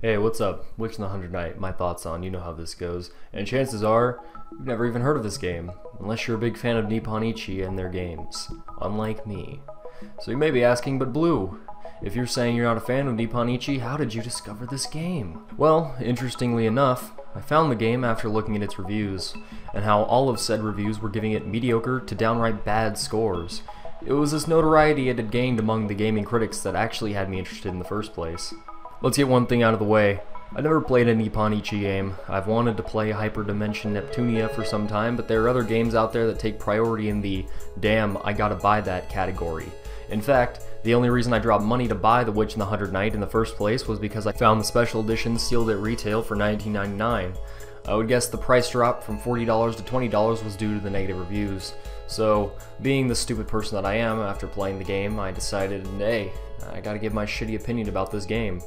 Hey, what's up? Witch in the Hundred Knight, my thoughts on, you know how this goes. And chances are, you've never even heard of this game, unless you're a big fan of Nippon Ichi and their games, unlike me. So you may be asking, but Blue, if you're saying you're not a fan of Nippon Ichi, how did you discover this game? Well, interestingly enough, I found the game after looking at its reviews, and how all of said reviews were giving it mediocre to downright bad scores. It was this notoriety it had gained among the gaming critics that actually had me interested in the first place. Let's get one thing out of the way. I've never played a Nippon Ichi game. I've wanted to play Hyperdimension Neptunia for some time, but there are other games out there that take priority in the damn, I gotta buy that category. In fact, the only reason I dropped money to buy The Witch in the Hundred Knight in the first place was because I found the special edition sealed at retail for $19.99. I would guess the price drop from $40 to $20 was due to the negative reviews. So, being the stupid person that I am after playing the game, I decided, hey, I gotta give my shitty opinion about this game.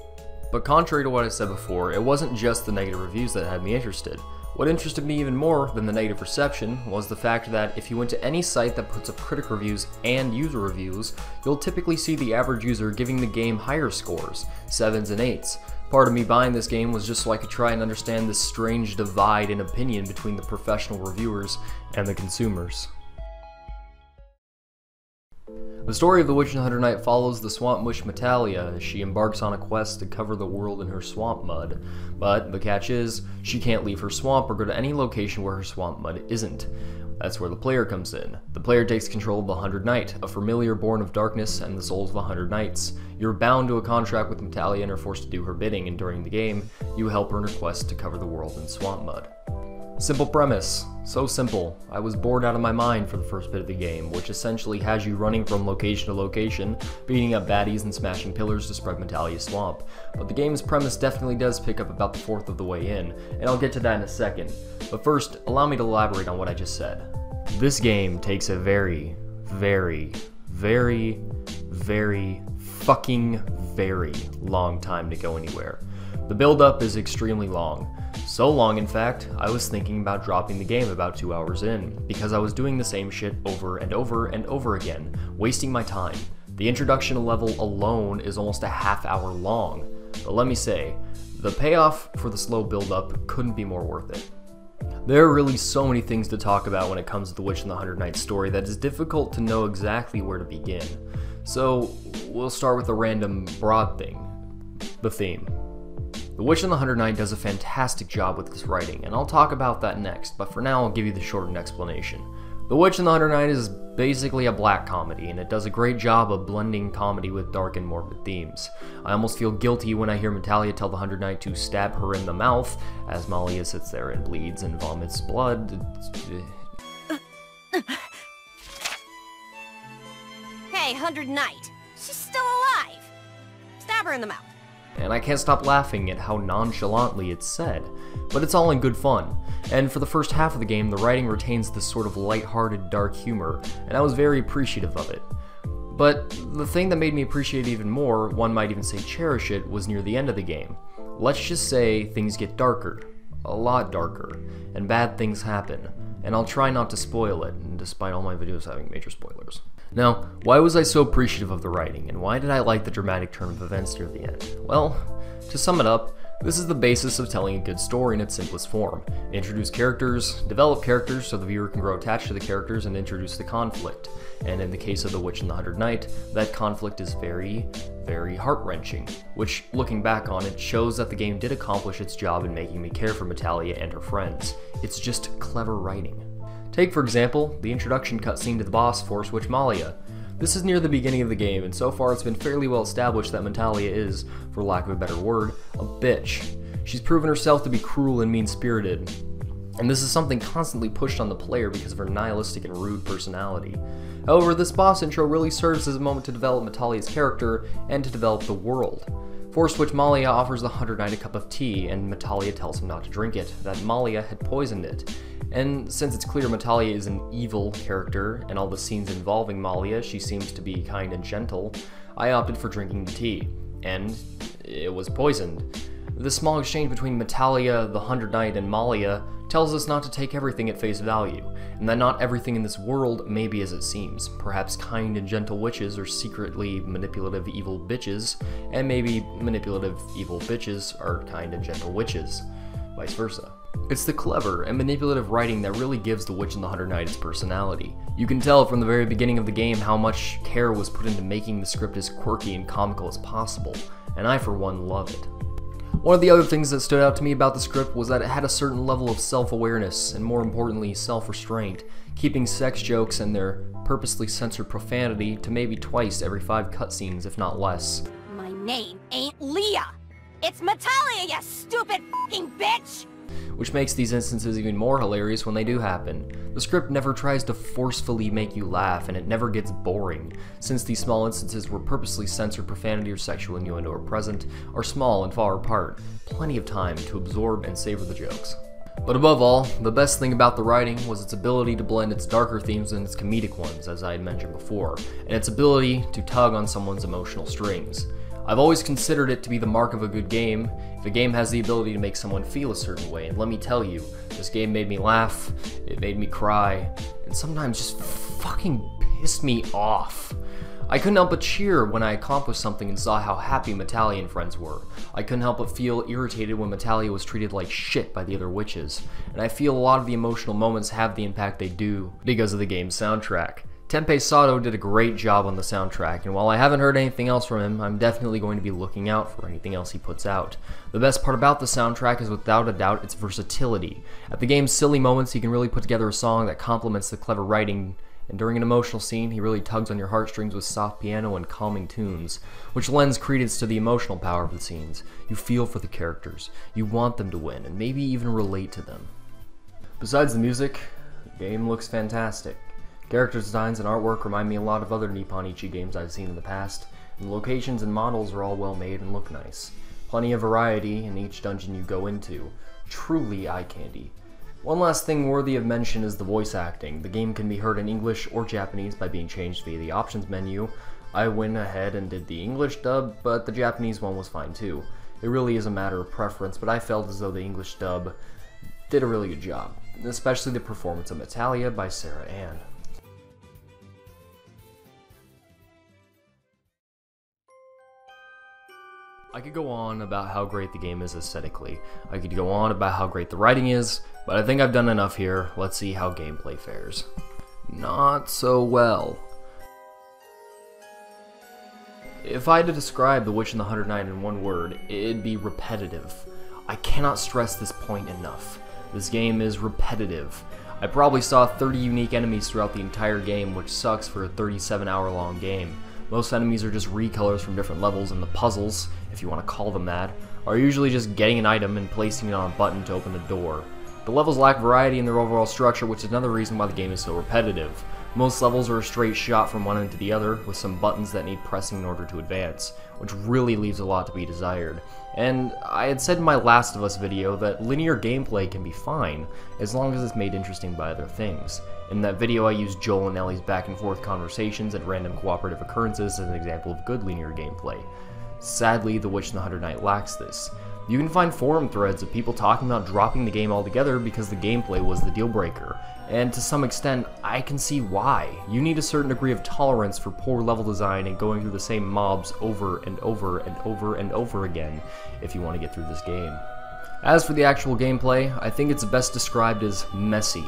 But contrary to what I said before, it wasn't just the negative reviews that had me interested. What interested me even more than the negative reception was the fact that if you went to any site that puts up critic reviews and user reviews, you'll typically see the average user giving the game higher scores, 7s and 8s. Part of me buying this game was just so I could try and understand this strange divide in opinion between the professional reviewers and the consumers. The story of The Witch in the Hundred Knight follows the swamp witch Metalia as she embarks on a quest to cover the world in her swamp mud. But the catch is, she can't leave her swamp or go to any location where her swamp mud isn't. That's where the player comes in. The player takes control of the Hundred Knight, a familiar born of darkness and the souls of the Hundred Knights. You're bound to a contract with Metalia and are forced to do her bidding, and during the game, you help her in her quest to cover the world in swamp mud. Simple premise. So simple. I was bored out of my mind for the first bit of the game, which essentially has you running from location to location, beating up baddies and smashing pillars to spread Metalia's swamp. But the game's premise definitely does pick up about the fourth of the way in, and I'll get to that in a second. But first, allow me to elaborate on what I just said. This game takes a very fucking very long time to go anywhere. The build-up is extremely long. So long, in fact, I was thinking about dropping the game about 2 hours in, because I was doing the same shit over and over and over again, wasting my time. The introduction level alone is almost a half-hour long, but let me say, the payoff for the slow build-up couldn't be more worth it. There are really so many things to talk about when it comes to The Witch in the Hundred Knight story that it's difficult to know exactly where to begin. So, we'll start with a random broad thing, the theme. The Witch in the Hundred Knight does a fantastic job with this writing, and I'll talk about that next, but for now I'll give you the shortened explanation. The Witch in the Hundred Knight is basically a black comedy, and it does a great job of blending comedy with dark and morbid themes. I almost feel guilty when I hear Metalia tell the Hundred Knight to stab her in the mouth, as Malia sits there and bleeds and vomits blood. Hey, Hundred Knight, she's still alive! Stab her in the mouth. And I can't stop laughing at how nonchalantly it's said. But it's all in good fun, and for the first half of the game, the writing retains this sort of light-hearted, dark humor, and I was very appreciative of it. But the thing that made me appreciate it even more, one might even say cherish it, was near the end of the game. Let's just say things get darker, a lot darker, and bad things happen, and I'll try not to spoil it, despite all my videos having major spoilers. Now, why was I so appreciative of the writing, and why did I like the dramatic turn of events near the end? Well, to sum it up, this is the basis of telling a good story in its simplest form. Introduce characters, develop characters so the viewer can grow attached to the characters, and introduce the conflict. And in the case of The Witch in the Hundred Knight, that conflict is very heart-wrenching, which, looking back on it, shows that the game did accomplish its job in making me care for Metalia and her friends. It's just clever writing. Take, for example, the introduction cutscene to the boss, Force Witch Malia. This is near the beginning of the game, and so far it's been fairly well established that Metalia is, for lack of a better word, a bitch. She's proven herself to be cruel and mean-spirited, and this is something constantly pushed on the player because of her nihilistic and rude personality. However, this boss intro really serves as a moment to develop Metalia's character and to develop the world. Force Witch Malia offers the Hundred Knight a cup of tea, and Metalia tells him not to drink it, that Malia had poisoned it. And since it's clear Metalia is an evil character, and all the scenes involving Malia, she seems to be kind and gentle, I opted for drinking the tea, and it was poisoned. The small exchange between Metalia, the Hundred Knight, and Malia tells us not to take everything at face value, and that not everything in this world may be as it seems. Perhaps kind and gentle witches are secretly manipulative evil bitches, and maybe manipulative evil bitches are kind and gentle witches. Vice versa. It's the clever and manipulative writing that really gives The Witch and the Hundred Knight its personality. You can tell from the very beginning of the game how much care was put into making the script as quirky and comical as possible, and I for one love it. One of the other things that stood out to me about the script was that it had a certain level of self-awareness, and more importantly, self-restraint, keeping sex jokes and their purposely censored profanity to maybe twice every 5 cutscenes, if not less. My name ain't Leah. It's Metalia, you stupid fucking bitch! Which makes these instances even more hilarious when they do happen. The script never tries to forcefully make you laugh, and it never gets boring, since these small instances where purposely censored profanity or sexual innuendo are present are small and far apart, plenty of time to absorb and savor the jokes. But above all, the best thing about the writing was its ability to blend its darker themes and its comedic ones, as I had mentioned before, and its ability to tug on someone's emotional strings. I've always considered it to be the mark of a good game if a game has the ability to make someone feel a certain way, and let me tell you, this game made me laugh, it made me cry, and sometimes just fucking pissed me off. I couldn't help but cheer when I accomplished something and saw how happy Metalia and friends were. I couldn't help but feel irritated when Metalia was treated like shit by the other witches, and I feel a lot of the emotional moments have the impact they do because of the game's soundtrack. Tenpei Sato did a great job on the soundtrack, and while I haven't heard anything else from him, I'm definitely going to be looking out for anything else he puts out. The best part about the soundtrack is without a doubt its versatility. At the game's silly moments, he can really put together a song that complements the clever writing, and during an emotional scene, he really tugs on your heartstrings with soft piano and calming tunes, which lends credence to the emotional power of the scenes. You feel for the characters, you want them to win, and maybe even relate to them. Besides the music, the game looks fantastic. Character designs and artwork remind me a lot of other Nippon Ichi games I've seen in the past, and the locations and models are all well made and look nice. Plenty of variety in each dungeon you go into. Truly eye candy. One last thing worthy of mention is the voice acting. The game can be heard in English or Japanese by being changed via the options menu. I went ahead and did the English dub, but the Japanese one was fine too. It really is a matter of preference, but I felt as though the English dub did a really good job, especially the performance of Metalia by Sarah Ann. I could go on about how great the game is aesthetically. I could go on about how great the writing is, but I think I've done enough here. Let's see how gameplay fares. Not so well. If I had to describe The Witch and the Hundred Knight in one word, it'd be repetitive. I cannot stress this point enough. This game is repetitive. I probably saw 30 unique enemies throughout the entire game, which sucks for a 37-hour-long game. Most enemies are just recolors from different levels, and the puzzles, if you want to call them that, are usually just getting an item and placing it on a button to open a door. The levels lack variety in their overall structure, which is another reason why the game is so repetitive. Most levels are a straight shot from one end to the other, with some buttons that need pressing in order to advance, which really leaves a lot to be desired. And I had said in my Last of Us video that linear gameplay can be fine, as long as it's made interesting by other things. In that video I used Joel and Ellie's back and forth conversations and random cooperative occurrences as an example of good linear gameplay. Sadly, The Witch and the Hundred Knight lacks this. You can find forum threads of people talking about dropping the game altogether because the gameplay was the deal breaker, and to some extent, I can see why. You need a certain degree of tolerance for poor level design and going through the same mobs over and over and over and over again if you want to get through this game. As for the actual gameplay, I think it's best described as messy.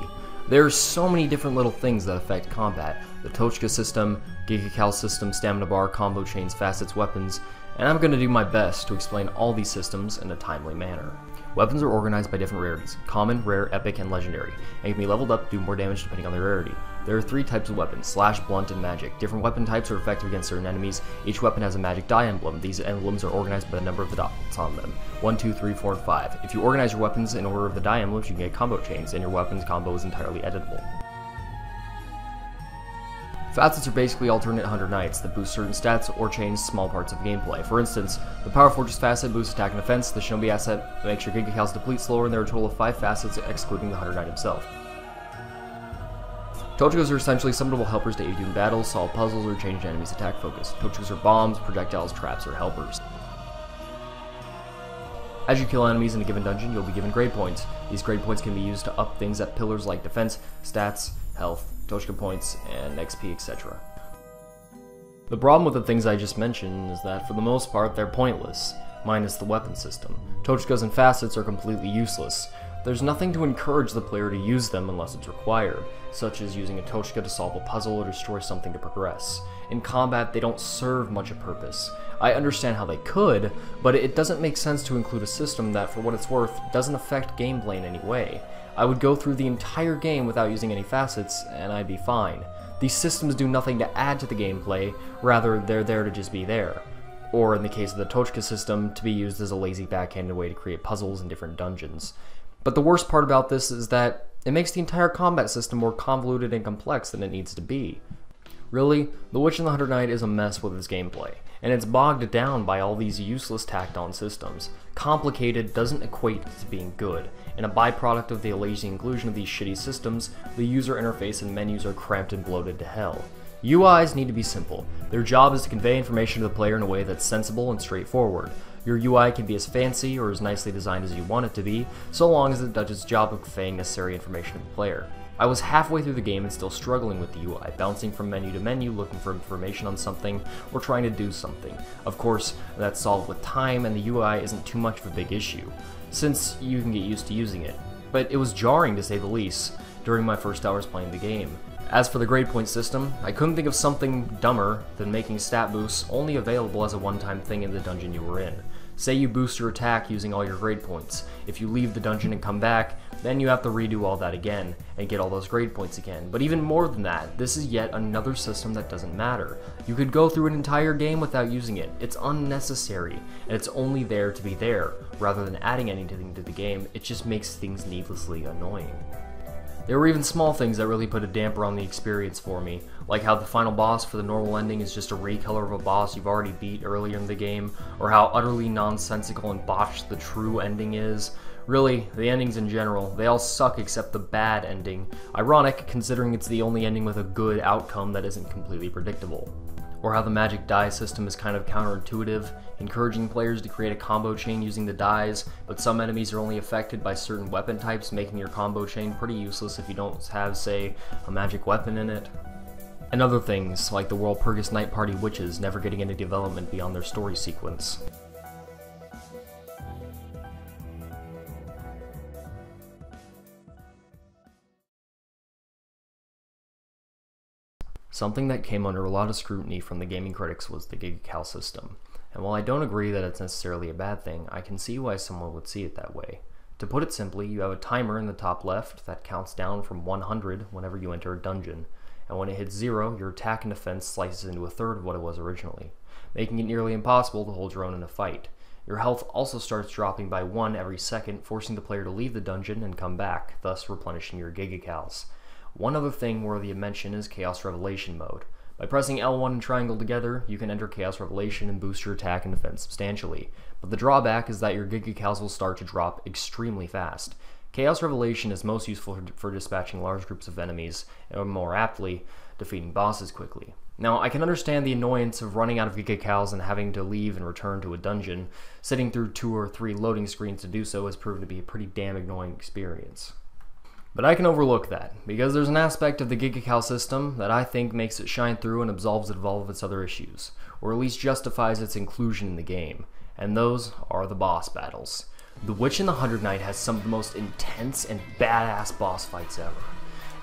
There are so many different little things that affect combat. The Tochka system, Giga system, stamina bar, combo chains, facets, weapons, and I'm going to do my best to explain all these systems in a timely manner. Weapons are organized by different rarities: common, rare, epic, and legendary, and can be leveled up to do more damage depending on their rarity. There are 3 types of weapons: slash, blunt, and magic. Different weapon types are effective against certain enemies. Each weapon has a magic die emblem. These emblems are organized by the number of the dots on them: 1, 2, 3, 4, and 5. If you organize your weapons in order of the die emblems, you can get combo chains, and your weapons combo is entirely editable. Facets are basically alternate Hundred Knights that boost certain stats or change small parts of gameplay. For instance, the Power Fortress facet boosts attack and defense, the Shinobi asset makes your Giga Cows deplete slower, and there are a total of 5 facets excluding the Hundred Knight himself. Tochkas are essentially summonable helpers to aid you in battle, solve puzzles, or change an enemy's attack focus. Tochkas are bombs, projectiles, traps, or helpers. As you kill enemies in a given dungeon, you'll be given grade points. These grade points can be used to up things at pillars like defense, stats, health, Tochka points, and XP, etc. The problem with the things I just mentioned is that for the most part they're pointless, minus the weapon system. Tochkas and facets are completely useless. There's nothing to encourage the player to use them unless it's required, such as using a Tochka to solve a puzzle or destroy something to progress. In combat, they don't serve much a purpose. I understand how they could, but it doesn't make sense to include a system that, for what it's worth, doesn't affect gameplay in any way. I would go through the entire game without using any facets, and I'd be fine. These systems do nothing to add to the gameplay, rather they're there to just be there. Or, in the case of the Tochka system, to be used as a lazy backhanded way to create puzzles in different dungeons. But the worst part about this is that it makes the entire combat system more convoluted and complex than it needs to be. Really, The Witch and the Hundred Knight is a mess with its gameplay, and it's bogged down by all these useless tacked-on systems. Complicated doesn't equate to being good, and a byproduct of the lazy inclusion of these shitty systems, the user interface and menus are cramped and bloated to hell. UIs need to be simple. Their job is to convey information to the player in a way that's sensible and straightforward. Your UI can be as fancy or as nicely designed as you want it to be, so long as it does its job of conveying necessary information to the player. I was halfway through the game and still struggling with the UI, bouncing from menu to menu looking for information on something or trying to do something. Of course, that's solved with time and the UI isn't too much of a big issue, since you can get used to using it. But it was jarring to say the least during my first hours playing the game. As for the grade point system, I couldn't think of something dumber than making stat boosts only available as a one-time thing in the dungeon you were in. Say you boost your attack using all your grade points. If you leave the dungeon and come back, then you have to redo all that again and get all those grade points again. But even more than that, this is yet another system that doesn't matter. You could go through an entire game without using it. It's unnecessary, and it's only there to be there. Rather than adding anything to the game, it just makes things needlessly annoying. There were even small things that really put a damper on the experience for me, like how the final boss for the normal ending is just a recolor of a boss you've already beat earlier in the game, or how utterly nonsensical and botched the true ending is. Really, the endings in general, they all suck except the bad ending. Ironic, considering it's the only ending with a good outcome that isn't completely predictable. Or how the magic die system is kind of counterintuitive, encouraging players to create a combo chain using the dies, but some enemies are only affected by certain weapon types, making your combo chain pretty useless if you don't have, say, a magic weapon in it. And other things, like the Walpurgis Night Party witches never getting any development beyond their story sequence. Something that came under a lot of scrutiny from the gaming critics was the GigaCal system, and while I don't agree that it's necessarily a bad thing, I can see why someone would see it that way. To put it simply, you have a timer in the top left that counts down from 100 whenever you enter a dungeon, and when it hits 0, your attack and defense slices into a third of what it was originally, making it nearly impossible to hold your own in a fight. Your health also starts dropping by 1 every second, forcing the player to leave the dungeon and come back, thus replenishing your GigaCals. One other thing worthy of mention is Chaos Revelation mode. By pressing L1 and triangle together, you can enter Chaos Revelation and boost your attack and defense substantially, but the drawback is that your GigaCals will start to drop extremely fast. Chaos Revelation is most useful for dispatching large groups of enemies, or more aptly, defeating bosses quickly. Now, I can understand the annoyance of running out of GigaCals and having to leave and return to a dungeon. Sitting through 2 or 3 loading screens to do so has proven to be a pretty damn annoying experience. But I can overlook that, because there's an aspect of the GigaCal system that I think makes it shine through and absolves it of all of its other issues, or at least justifies its inclusion in the game, and those are the boss battles. The Witch and the Hundred Knight has some of the most intense and badass boss fights ever,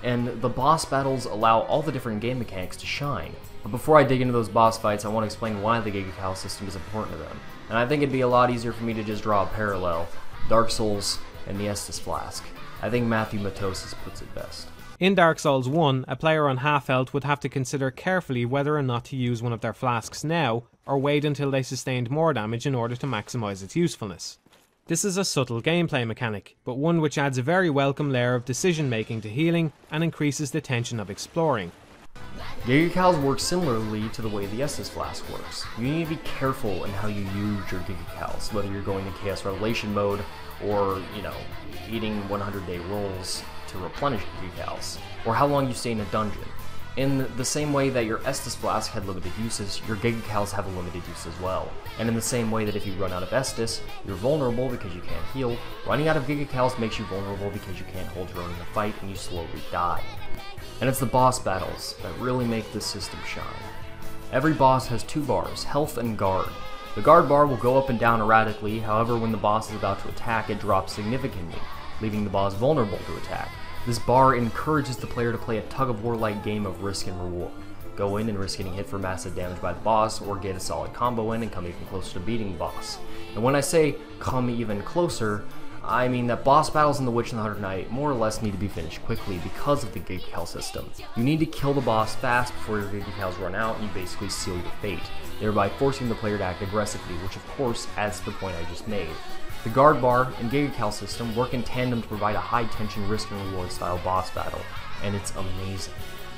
and the boss battles allow all the different game mechanics to shine. But before I dig into those boss fights, I want to explain why the GigaCal system is important to them, and I think it'd be a lot easier for me to just draw a parallel: Dark Souls and the Estus Flask. I think Matthew Matosis puts it best. In Dark Souls 1, a player on half health would have to consider carefully whether or not to use one of their flasks now, or wait until they sustained more damage in order to maximise its usefulness. This is a subtle gameplay mechanic, but one which adds a very welcome layer of decision making to healing and increases the tension of exploring. GigaCals work similarly to the way the Estus Flask works. You need to be careful in how you use your GigaCals, whether you're going to Chaos Revelation mode, or, eating 100-day rolls to replenish GigaCals, or how long you stay in a dungeon. In the same way that your Estus Flask had limited uses, your Gigacals have a limited use as well. And in the same way that if you run out of Estus, you're vulnerable because you can't heal, running out of Gigacals makes you vulnerable because you can't hold your own in the fight and you slowly die. And it's the boss battles that really make this system shine. Every boss has two bars, health and guard. The guard bar will go up and down erratically, however when the boss is about to attack it drops significantly, leaving the boss vulnerable to attack. This bar encourages the player to play a tug-of-war-like game of risk and reward. Go in and risk getting hit for massive damage by the boss, or get a solid combo in and come even closer to beating the boss. And when I say come even closer, I mean that boss battles in The Witch and the Hundred Knight more or less need to be finished quickly because of the Gigacal system. You need to kill the boss fast before your Gigacals run out and you basically seal your fate, thereby forcing the player to act aggressively, which of course adds to the point I just made. The guard bar and Gigacal system work in tandem to provide a high-tension risk and reward style boss battle, and it's amazing.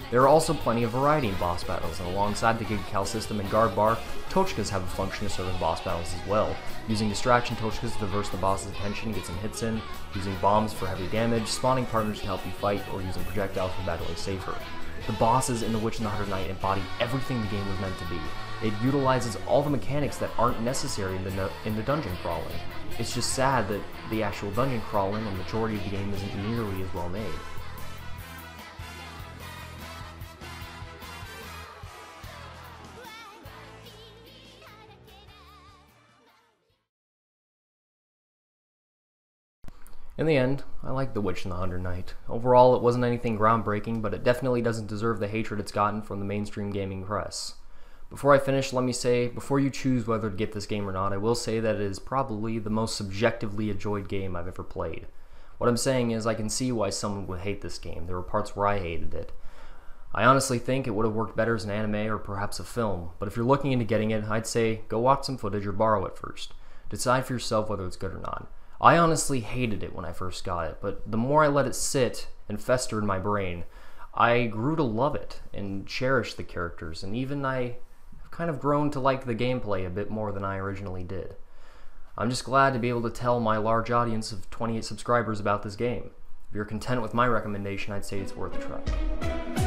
There are also plenty of variety in boss battles, and alongside the Gigacal system and guard bar, Tochkas have a function to serve in boss battles as well, using distraction Tochkas to divert the boss's attention, get some hits in, using bombs for heavy damage, spawning partners to help you fight, or using projectiles for battling safer. The bosses in The Witch and the Hundred Knight embody everything the game was meant to be. It utilizes all the mechanics that aren't necessary in the dungeon crawling. It's just sad that the actual dungeon crawling and majority of the game isn't nearly as well made. In the end, I like The Witch and the Hundred Knight. Overall, it wasn't anything groundbreaking, but it definitely doesn't deserve the hatred it's gotten from the mainstream gaming press. Before I finish, let me say, before you choose whether to get this game or not, I will say that it is probably the most subjectively enjoyed game I've ever played. What I'm saying is, I can see why someone would hate this game. There were parts where I hated it. I honestly think it would have worked better as an anime or perhaps a film, but if you're looking into getting it, I'd say go watch some footage or borrow it first. Decide for yourself whether it's good or not. I honestly hated it when I first got it, but the more I let it sit and fester in my brain, I grew to love it and cherish the characters, and even I have kind of grown to like the gameplay a bit more than I originally did. I'm just glad to be able to tell my large audience of 28 subscribers about this game. If you're content with my recommendation, I'd say it's worth a try.